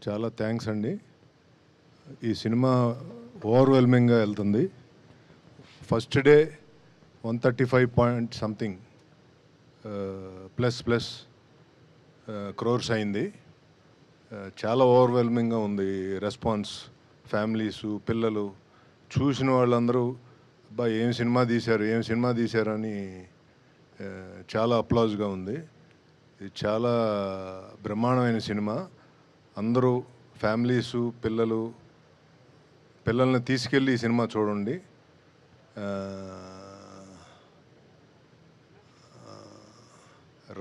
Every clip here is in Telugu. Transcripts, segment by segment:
చాలా థ్యాంక్స్ అండి. ఈ సినిమా ఓవర్వెల్మింగ్గా వెళ్తుంది. First day 135 point something plus crores అయింది. చాలా ఓవర్వెల్మింగ్గా ఉంది రెస్పాన్స్. ఫ్యామిలీసు, పిల్లలు చూసిన వాళ్ళందరూ అబ్బా ఏం సినిమా తీశారు అని చాలా అప్లాజ్గా ఉంది. ఇది చాలా బ్రహ్మాండమైన సినిమా. అందరూ ఫ్యామిలీసు, పిల్లల్ని తీసుకెళ్ళి ఈ సినిమా చూడండి.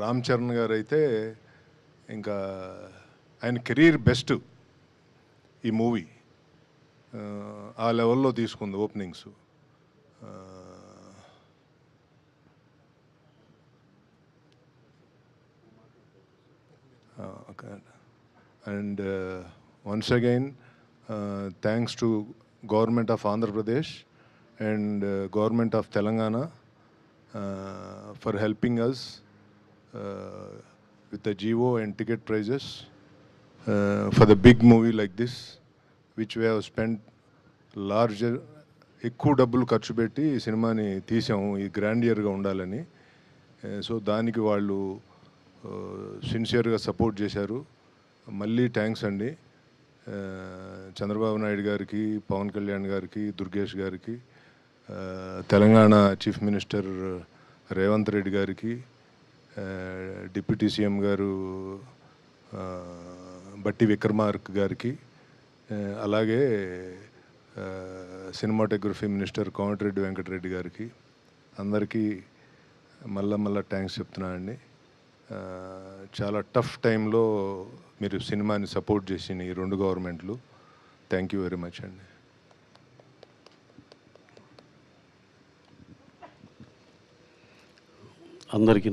రామ్ చరణ్ గారు అయితే ఇంకా ఆయన కెరీర్ బెస్ట్ ఈ మూవీ. ఆ లెవెల్లో తీసుకుంది openings. And once again, thanks to Government of Andhra Pradesh and Government of Telangana for helping us with the GO and ticket prices for the big movie like this, which we have spent larger, ఎక్కువ డబ్బులు ఖర్చు పెట్టి ఈ సినిమాని తీసాము ఈ గ్రాండియర్గా ఉండాలని. సో దానికి వాళ్ళు సిన్సియర్గా సపోర్ట్ చేశారు. మళ్ళీ థ్యాంక్స్ అండి చంద్రబాబు నాయుడు గారికి, పవన్ కళ్యాణ్ గారికి, దుర్గేష్ గారికి, తెలంగాణ చీఫ్ మినిస్టర్ రేవంత్ రెడ్డి గారికి, డిప్యూటీ సీఎం గారు బట్టి విక్రమార్క గారికి, అలాగే సినిమాటోగ్రఫీ మినిస్టర్ కోమటిరెడ్డి వెంకటరెడ్డి గారికి, అందరికీ మళ్ళా థ్యాంక్స్ చెప్తున్నానండి. చాలా టఫ్ టైంలో మీరు సినిమాని సపోర్ట్ చేసిన ఈ రెండు గవర్నమెంట్లు. థ్యాంక్ యూ వెరీ మచ్ అండి. అందరికీ